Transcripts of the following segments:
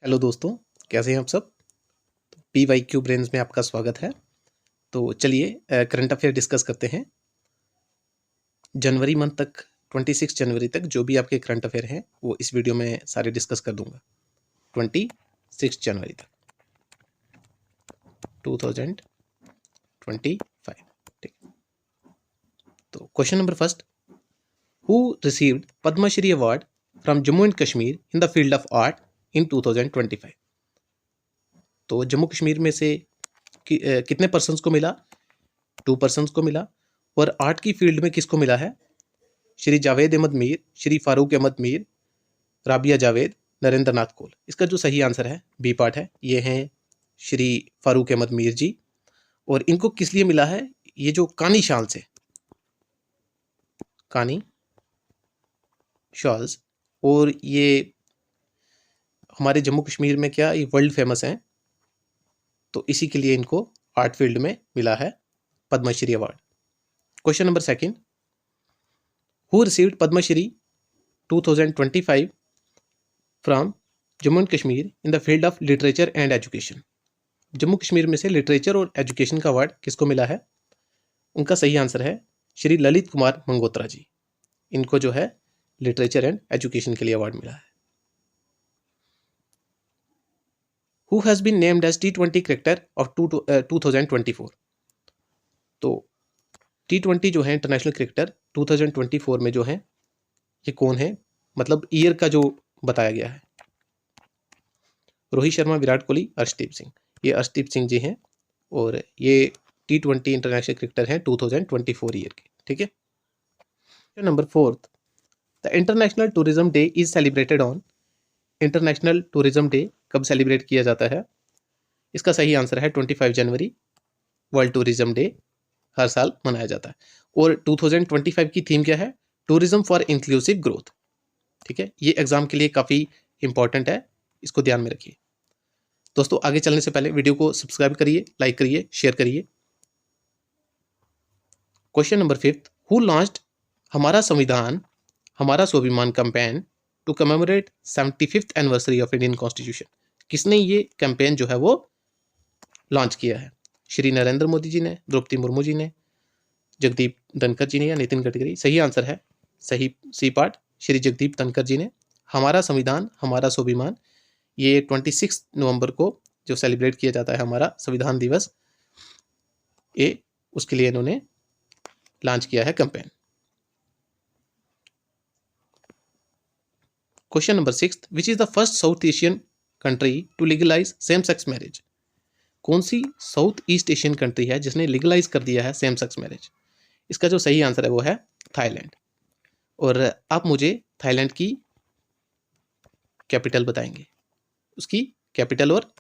Hello दोस्तों, कैसे हैं आप सब। पी वाई क्यू ब्रेन्स में आपका स्वागत है। तो चलिए करंट अफेयर डिस्कस करते हैं। जनवरी मंथ तक 26 जनवरी तक जो भी आपके करंट अफेयर हैं वो इस वीडियो में सारे डिस्कस कर दूंगा। 26 जनवरी तक 2025। ठीक। तो question number first, who received Padmashri award from Jammu and Kashmir in the field of art in 2025। तो जम्मू कश्मीर में से कितने पर्सन्स को मिला? 2 पर्सन्स को मिला। और आर्ट की फील्ड में किसको मिला है? श्री जावेद अहमद मीर, श्री फारूक अहमद मीर, राबिया जावेद, नरेंद्र नाथ कोल। इसका जो सही आंसर है बी पार्ट है। ये हैं श्री फारूक अहमद मीर जी। और इनको किस लिए मिला है? ये जो कानी शाल से, कानी शॉल्स, और ये हमारे जम्मू कश्मीर में क्या ये वर्ल्ड फेमस हैं, तो इसी के लिए इनको आर्ट फील्ड में मिला है Padmashri award. Question number second, who received Padmashri 2025 from Jammu and Kashmir in the field of literature and education. Jammu Kashmir में से लिटरेचर और एजुकेशन का अवार्ड किसको मिला है? उनका सही आंसर है श्री ललित कुमार मंगोत्रा जी। इनको जो है लिटरेचर एंड एजुकेशन के लिए अवार्ड मिला है। Who has been named as T20 cricketer of 2024। तो T20 जो है इंटरनेशनल क्रिकेटर 2024 में जो है ये कौन है, मतलब ईयर का जो बताया गया है। रोहित शर्मा, विराट कोहली, अर्शदीप सिंह। ये अर्शदीप सिंह जी हैं और ये T20 इंटरनेशनल क्रिकेटर हैं 2024 ईयर के। ठीक है। Number fourth, the international tourism day is celebrated on. International tourism day कब सेलिब्रेट किया जाता है? इसका सही आंसर है 25 जनवरी। वर्ल्ड टूरिज्म डे हर साल मनाया जाता है। और 2025 की थीम क्या है? Tourism for inclusive growth. ठीक है, ये एग्जाम के लिए काफ़ी इंपॉर्टेंट है, इसको ध्यान में रखिए। दोस्तों आगे चलने से पहले वीडियो को सब्सक्राइब करिए, लाइक करिए, शेयर करिए। Question number fifth, who launched हमारा संविधान हमारा स्वाभिमान campaign to commemorate 75th anniversary of Indian constitution. किसने ये कैंपेन जो है वो लॉन्च किया है? श्री नरेंद्र मोदी जी ने, द्रौपदी मुर्मू जी ने, जगदीप धनखड़ जी ने या नितिन गडकरी? सही आंसर है सही सी पार्ट, श्री जगदीप धनखड़ जी ने। हमारा संविधान हमारा स्वाभिमान, ये 26 नवंबर को जो सेलिब्रेट किया जाता है हमारा संविधान दिवस, ये उसके लिए इन्होंने लॉन्च किया है campaign. Question number six, which is the first South Asian country to legalize same sex marriage. कौन सी साउथ ईस्ट एशियन कंट्री है जिसने लीगलाइज कर दिया है सेम सेक्स मैरिज? इसका जो सही आंसर है वो है थाईलैंड। और आप मुझे थाईलैंड की कैपिटल बताएंगे, उसकी कैपिटल और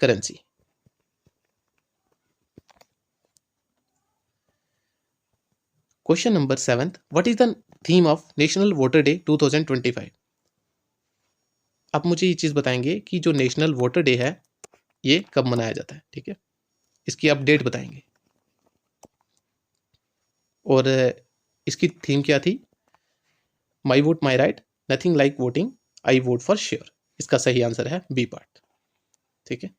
currency. Question number seventh, what is the theme of national voter day 2025। आप मुझे ये चीज बताएंगे कि जो नेशनल वोटर डे है ये कब मनाया जाता है। ठीक है, इसकी आप डेट बताएंगे। और इसकी थीम क्या थी? My vote my right, nothing like voting, I vote for sure. इसका सही आंसर है बी पार्ट। ठीक है।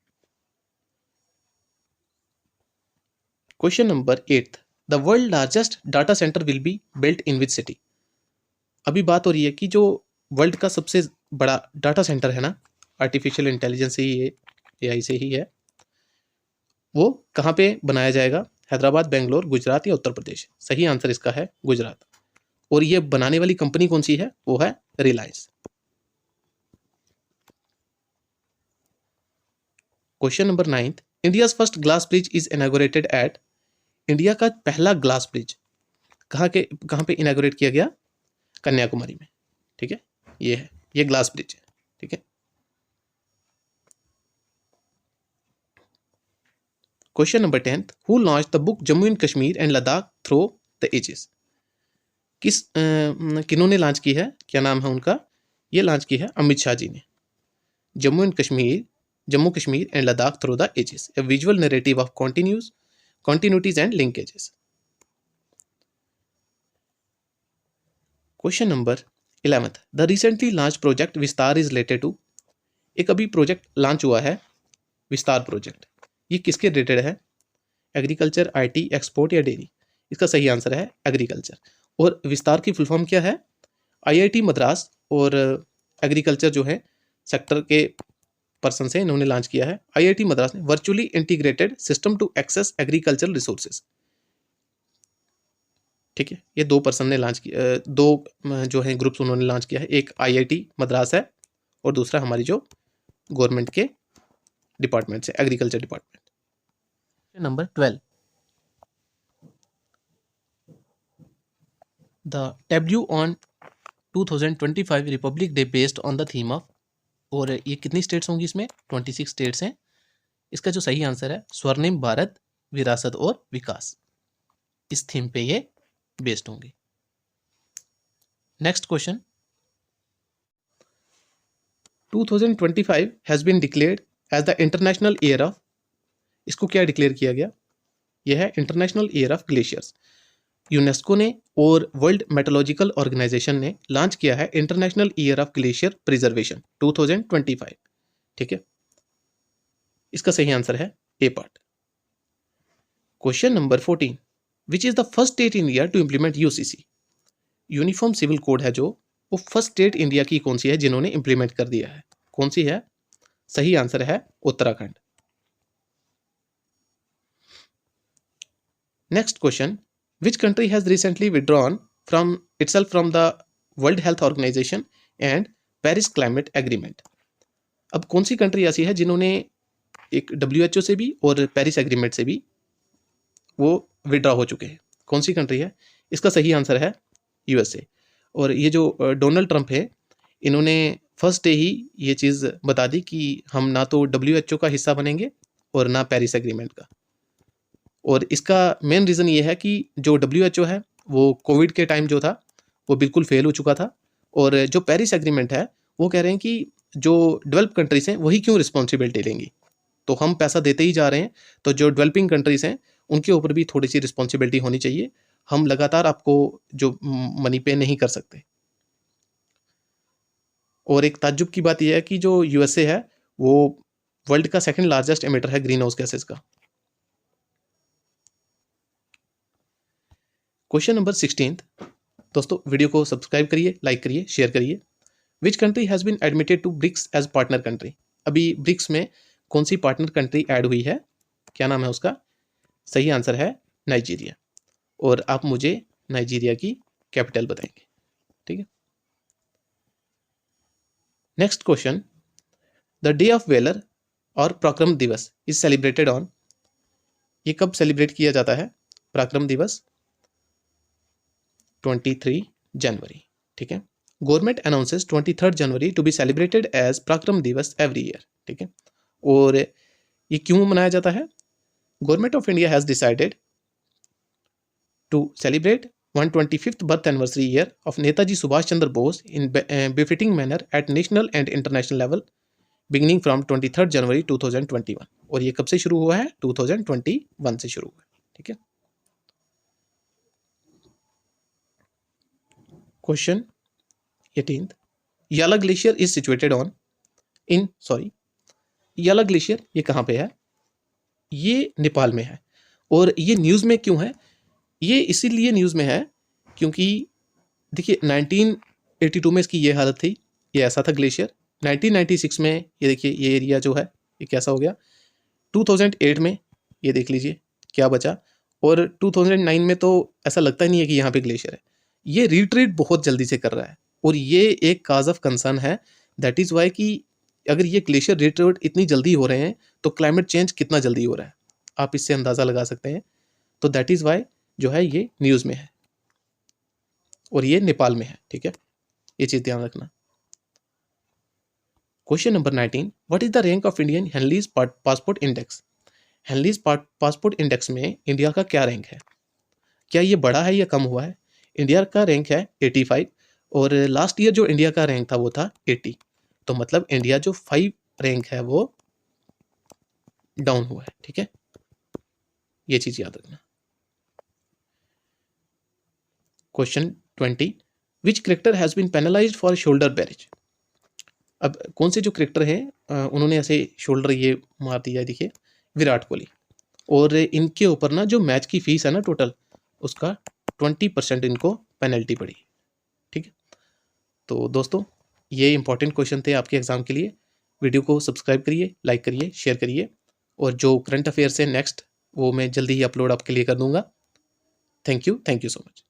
Question number eight, the world largest data center will be built in which city. अभी बात हो रही है कि जो वर्ल्ड का सबसे बड़ा डाटा सेंटर है ना, आर्टिफिशियल इंटेलिजेंस से ही, एआई से ही है, वो कहाँ पे बनाया जाएगा? हैदराबाद, बेंगलोर, गुजरात या उत्तर प्रदेश? सही आंसर इसका है गुजरात। और ये बनाने वाली कंपनी कौन सी है? वो है Reliance. Question number ninth, India's first glass bridge is inaugurated at. India का पहला ग्लास ब्रिज कहाँ पे इनॉग्रेट किया गया? कन्याकुमारी में। ठीक है, ये है, ये ग्लास ब्रिज है। ठीक है। Question number 10th, who launch the book Jammu and Kashmir and Ladakh through the ages. किन्होंने लॉन्च की है? क्या नाम है उनका? ये लॉन्च की है अमित शाह जी ने। Jammu Kashmir and Ladakh through the ages, a visual narrative of continuities and linkages. Question number 11th, the recently launched project Vistar is related to। एक अभी प्रोजेक्ट लॉन्च हुआ है विस्तार प्रोजेक्ट, ये किसके रिलेटेड है? एग्रीकल्चर, आईटी, एक्सपोर्ट या डेयरी? इसका सही आंसर है एग्रीकल्चर। और विस्तार की फुल फॉर्म क्या है? आईआईटी मद्रास और एग्रीकल्चर जो है सेक्टर के पर्सन से इन्होंने लॉन्च किया है। आईआईटी मद्रास ने virtually integrated system to access agricultural resources, ठीक है। ये दो पर्सन ने लॉन्च किया, दो जो है ग्रुप्स उन्होंने लॉन्च किया है। एक आईआईटी मद्रास है और दूसरा हमारी जो गवर्नमेंट के डिपार्टमेंट है, agriculture department. Number 12, the debut on 2025 Republic day based on the theme of, और ये कितनी स्टेट्स होंगी इसमें? 26 स्टेट्स हैं। इसका जो सही आंसर है स्वर्णिम भारत, विरासत और विकास, इस थीम पे ये बेस्ड होंगे। Next question, 2025 has been declared as the international year of, इसको क्या डिक्लेयर किया गया? यह है international year of glaciers. UNESCO ने और वर्ल्ड मेट्रोलॉजिकल ऑर्गेनाइजेशन ने लॉन्च किया है international year of glacier preservation 2025, ठीक है। इसका सही आंसर है A part. Question number 14, which is the first state in India to implement UCC? Uniform civil code है जो, वो फर्स्ट स्टेट इंडिया की कौन सी है जिन्होंने इंप्लीमेंट कर दिया है? कौन सी है? सही आंसर है Uttarakhand. Next question, which country has recently withdrawn from itself from the World Health Organization and Paris Climate Agreement? अब कौन सी कंट्री ऐसी है जिन्होंने एक WHO से भी और पेरिस एग्रीमेंट से भी वो विड्रॉ हो चुके हैं? कौन सी कंट्री है? इसका सही आंसर है यूएसए। और ये जो डोनाल्ड ट्रंप है, इन्होंने फर्स्ट डे ही ये चीज़ बता दी कि हम ना तो WHO का हिस्सा बनेंगे और ना पेरिस एग्रीमेंट का। और इसका मेन रीज़न ये है कि जो WHO है वो कोविड के टाइम जो था वो बिल्कुल फेल हो चुका था, और जो पेरिस एग्रीमेंट है वो कह रहे हैं कि जो डेवलप कंट्रीज़ हैं वही क्यों रिस्पॉन्सिबिलिटी लेंगी, तो हम पैसा देते ही जा रहे हैं, तो जो डेवलपिंग कंट्रीज़ हैं उनके ऊपर भी थोड़ी सी रिस्पॉन्सिबिलिटी होनी चाहिए। हम लगातार आपको जो मनी पे नहीं कर सकते। और एक ताज्जुब की बात यह है कि जो यूएसए है वो वर्ल्ड का सेकंड लार्जेस्ट एमिटर है ग्रीन हाउस गैसेस का। क्वेश्चन नंबर 16, दोस्तों वीडियो को सब्सक्राइब करिए, लाइक करिए, शेयर करिए। Which country has been admitted to BRICS as partner country? अभी ब्रिक्स में कौन सी पार्टनर कंट्री ऐड हुई है? क्या नाम है उसका? सही आंसर है नाइजीरिया। और आप मुझे नाइजीरिया की कैपिटल बताएंगे, ठीक है। Next question, the day of velar और पराक्रम दिवस इज सेलिब्रेटेड ऑन, ये कब सेलिब्रेट किया जाता है पराक्रम दिवस? 23 जनवरी, ठीक है। Government announces 23 January to be celebrated as Parakram Diwas every year, ठीक है। और ये क्यों मनाया जाता है? Government of India has decided to celebrate 125th birth anniversary year of Netaji Subhash Chandra Bose in befitting manner at national and international level beginning from 23 January 2021। और ये कब से शुरू हुआ है? 2021 से शुरू हुआ है, ठीक है। क्वेश्चन 18, याला ग्लेशियर इज सिचुएटेड ऑन याला ग्लेशियर ये कहाँ पे है? ये नेपाल में है। और ये न्यूज़ में क्यों है? ये इसीलिए न्यूज़ में है क्योंकि देखिए 1982 में इसकी ये हालत थी, ये ऐसा था ग्लेशियर। 1996 में ये देखिए ये एरिया जो है ये कैसा हो गया। 2008 में ये देख लीजिए क्या बचा, और 2009 में तो ऐसा लगता ही नहीं है कि यहाँ पे ग्लेशियर है। ये रिट्रीट बहुत जल्दी से कर रहा है और ये एक काज ऑफ कंसर्न है। दैट इज़ वाई कि अगर ये ग्लेशियर रिट्रीट इतनी जल्दी हो रहे हैं तो क्लाइमेट चेंज कितना जल्दी हो रहा है आप इससे अंदाज़ा लगा सकते हैं। तो दैट इज़ वाई जो है ये न्यूज़ में है और ये नेपाल में है, ठीक है। ये चीज़ ध्यान रखना। Question number 19, what is the rank of Indian Henley's passport index? Henley's passport index में इंडिया का क्या रैंक है? क्या ये बढ़ा है या कम हुआ है? इंडिया का रैंक है 85 और लास्ट ईयर जो इंडिया का रैंक था वो था 80। तो मतलब इंडिया जो 5 रैंक है वो डाउन हुआ है, ठीक है। ये चीज़ याद रखना। Question 20, which cricketer has been penalized for shoulder barrage? अब कौन से जो क्रिकेटर हैं उन्होंने ऐसे शोल्डर ये मार दिया, देखिए विराट कोहली। और इनके ऊपर ना जो मैच की फीस है ना टोटल, उसका 20% इनको पेनल्टी पड़ी। ठीक है, तो दोस्तों ये इंपॉर्टेंट क्वेश्चन थे आपके एग्जाम के लिए। वीडियो को सब्सक्राइब करिए, लाइक करिए, शेयर करिए, और जो करंट अफेयर्स है नेक्स्ट वो मैं जल्दी ही अपलोड आपके लिए कर दूंगा। Thank you so much.